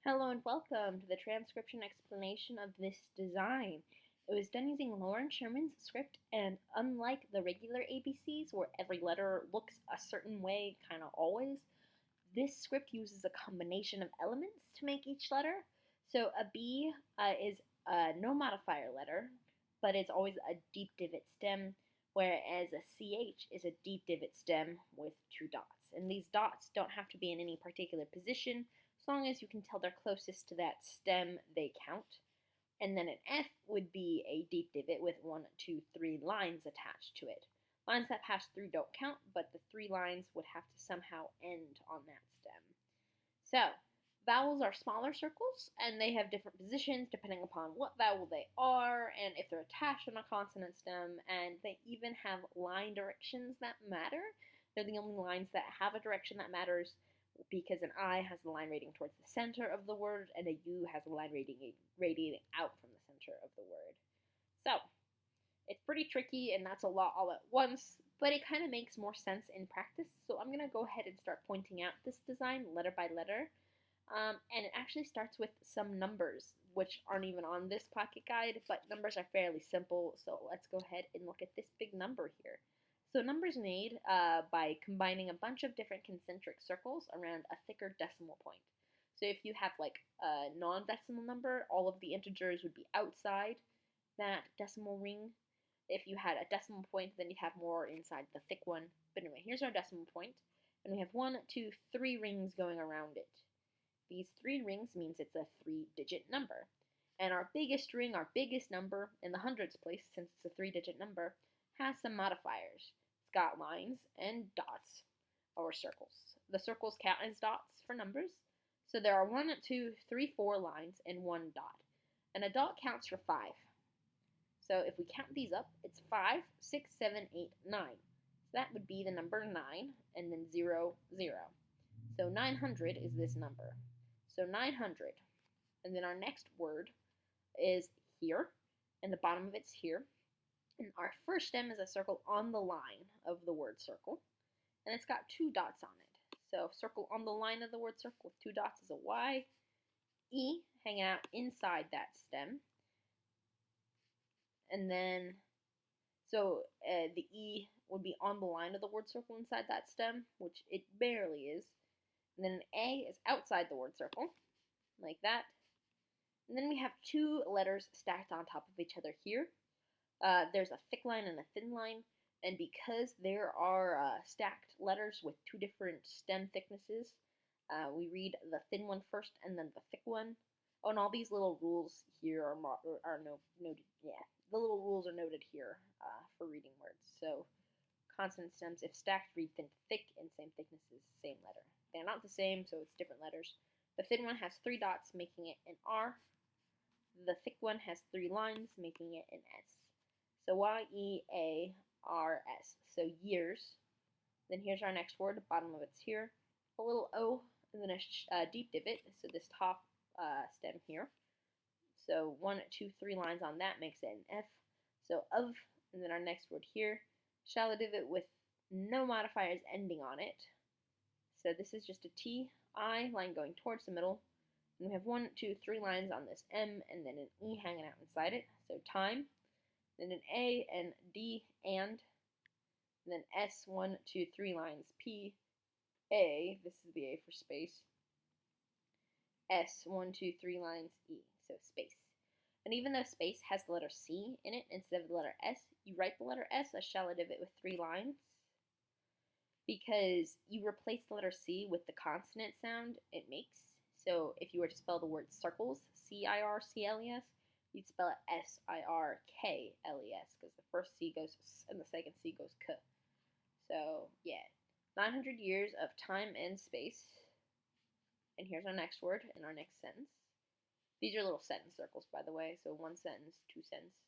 Hello and welcome to the transcription explanation of this design. It was done using Lauren Sherman's script, and unlike the regular ABCs where every letter looks a certain way kind of always, this script uses a combination of elements to make each letter. So a B is a no modifier letter, but it's always a deep divot stem, whereas a CH is a deep divot stem with two dots. And these dots don't have to be in any particular position. As long as you can tell they're closest to that stem, they count. And then an F would be a deep divot with 1, 2, 3 lines attached to it. Lines that pass through don't count, but the 3 lines would have to somehow end on that stem. So, vowels are smaller circles, and they have different positions depending upon what vowel they are, and if they're attached on a consonant stem, and they even have line directions that matter. They're the only lines that have a direction that matters, because an I has the line radiating towards the center of the word, and a U has the line radiating out from the center of the word. So, it's pretty tricky, and that's a lot all at once, but it kind of makes more sense in practice. So I'm going to go ahead and start pointing out this design letter by letter. And it actually starts with some numbers, which aren't even on this pocket guide, but numbers are fairly simple. So let's go ahead and look at this big number here. So numbers made by combining a bunch of different concentric circles around a thicker decimal point. So if you have like a non-decimal number, all of the integers would be outside that decimal ring. If you had a decimal point, then you'd have more inside the thick one. But anyway, here's our decimal point, and we have 1, 2, 3 rings going around it. These 3 rings means it's a 3-digit number. And our biggest ring, our biggest number, in the hundreds place, since it's a 3-digit number, has some modifiers. It's got lines and dots, or circles. The circles count as dots for numbers. So there are 1, 2, 3, 4 lines and 1 dot. And a dot counts for 5. So if we count these up, it's 5, 6, 7, 8, 9. So that would be the number 9, and then 0, 0. So 900 is this number. So 900. And then our next word is here, and the bottom of it's here. And our first stem is a circle on the line of the word circle, and it's got 2 dots on it. So circle on the line of the word circle with 2 dots is a Y. E hanging out inside that stem. And then, so the E would be on the line of the word circle inside that stem, which it barely is. And then an A is outside the word circle, like that. And then we have 2 letters stacked on top of each other here. There's a thick line and a thin line, and because there are stacked letters with 2 different stem thicknesses, we read the thin one first and then the thick one. Oh, and all these little rules here are noted. Yeah, the little rules are noted here for reading words. So consonant stems, if stacked, read thin to thick, and same thickness is the same letter. They're not the same, so it's different letters. The thin one has 3 dots, making it an R. The thick one has 3 lines, making it an S. So Y-E-A-R-S. So years. Then here's our next word. The bottom of it's here. A little O, and then a deep divot. So this top stem here. So 1, 2, 3 lines on that makes it an F. So of, and then our next word here. Shallow divot with no modifiers ending on it. So this is just a T, I, line going towards the middle. And we have 1, 2, 3 lines on this M, and then an E hanging out inside it. So time. Then an A and D and then S, 1, 2, 3 lines, P, A, this is the A for space, S, 1, 2, 3 lines, E, so space. And even though space has the letter C in it instead of the letter S, you write the letter S, a shallow divot with 3 lines, because you replace the letter C with the consonant sound it makes. So if you were to spell the word circles, C-I-R-C-L-E-S, you'd spell it S-I-R-K-L-E-S, because the first C goes S and the second C goes K. So, yeah, 900 years of time and space. And here's our next word in our next sentence. These are little sentence circles, by the way, so 1 sentence, 2 sentence.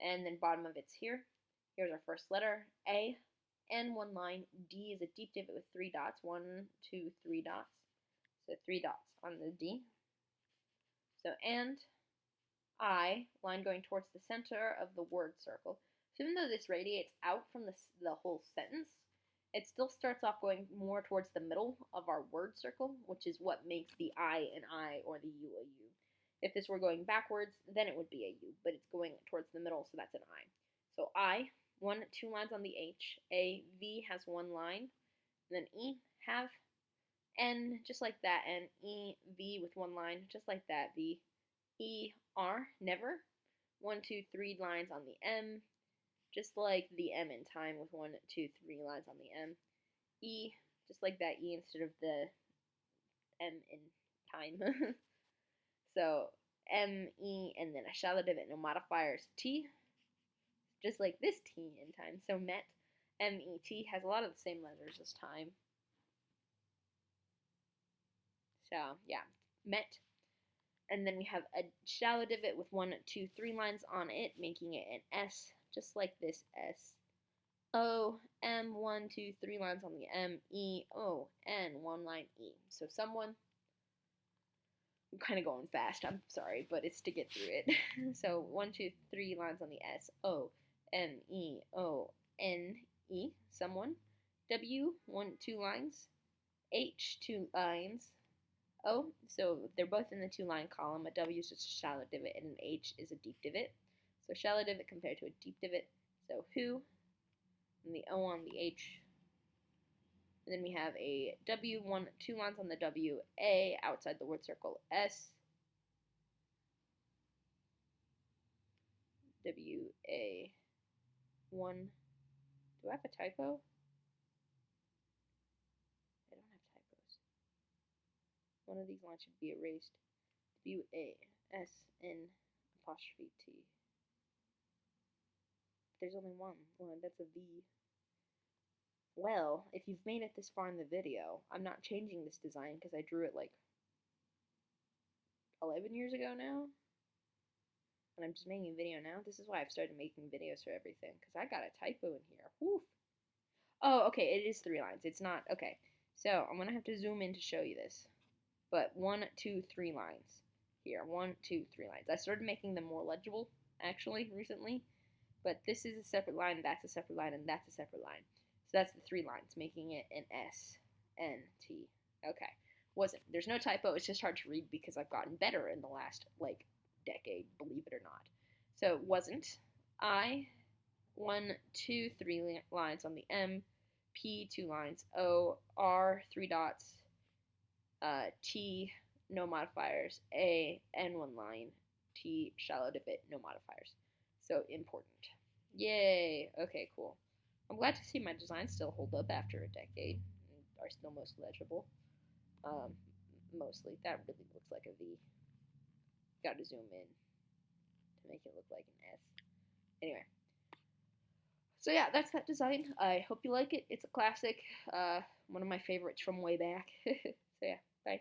And then bottom of it's here. Here's our first letter, A, and 1 line. D is a deep divot with 3 dots, 1, 2, 3 dots. So 3 dots on the D. So and I, line going towards the center of the word circle. So even though this radiates out from the whole sentence, it still starts off going more towards the middle of our word circle, which is what makes the I an I or the U a U. If this were going backwards, then it would be a U, but it's going towards the middle, so that's an I. So I, 2 lines on the H, A, V has 1 line, then E, have, N, just like that, and E, V with 1 line, just like that, V, E, R, never, 1, 2, 3 lines on the M, just like the M in time with 1, 2, 3 lines on the M. E, just like that E instead of the M in time. So M, E, and then a shallow divot, no modifiers. T, just like this T in time. So met, M-E-T, has a lot of the same letters as time. So yeah, met. And then we have a shallow divot with 1, 2, 3 lines on it, making it an S, just like this S. O, M, 1, 2, 3 lines on the M, E, O, N, 1 line E. So someone, I'm kind of going fast, I'm sorry, but it's to get through it. So 1, 2, 3 lines on the S, O, M, E, O, N, E, someone. W, 1, 2 lines. H, 2 lines. O, so they're both in the 2-line column. A W is just a shallow divot, and an H is a deep divot. So shallow divot compared to a deep divot. So who, and the O on the H. And then we have a W, 2 lines on the W, A outside the word circle, S, W, A, 1. Do I have a typo? I don't have typos. One of these lines should be erased. W, A, S, N, apostrophe T. There's only one. That's a V. Well, if you've made it this far in the video, I'm not changing this design because I drew it like 11 years ago now. And I'm just making a video now. This is why I've started making videos for everything, because I got a typo in here. Woof. Oh, okay, it is 3 lines. It's not, okay. So I'm going to have to zoom in to show you this. But 1, 2, 3 lines. Here, 1, 2, 3 lines. I started making them more legible, actually, recently. But this is a separate line, that's a separate line, and that's a separate line. So that's the 3 lines, making it an S, N, T. Okay. There's no typo, it's just hard to read because I've gotten better in the last, like, decade, believe it or not. So wasn't. I, 1, 2, 3 lines on the M, P, 2 lines, O, R, 3 dots, T, no modifiers, A, N, 1 line, T, shallow divot, no modifiers. So important. Yay! Okay, cool. I'm glad to see my designs still hold up after a decade and are still most legible. Mostly. That really looks like a V. Gotta zoom in to make it look like an S. Anyway. So yeah, that's that design. I hope you like it. It's a classic. One of my favorites from way back. So yeah, bye.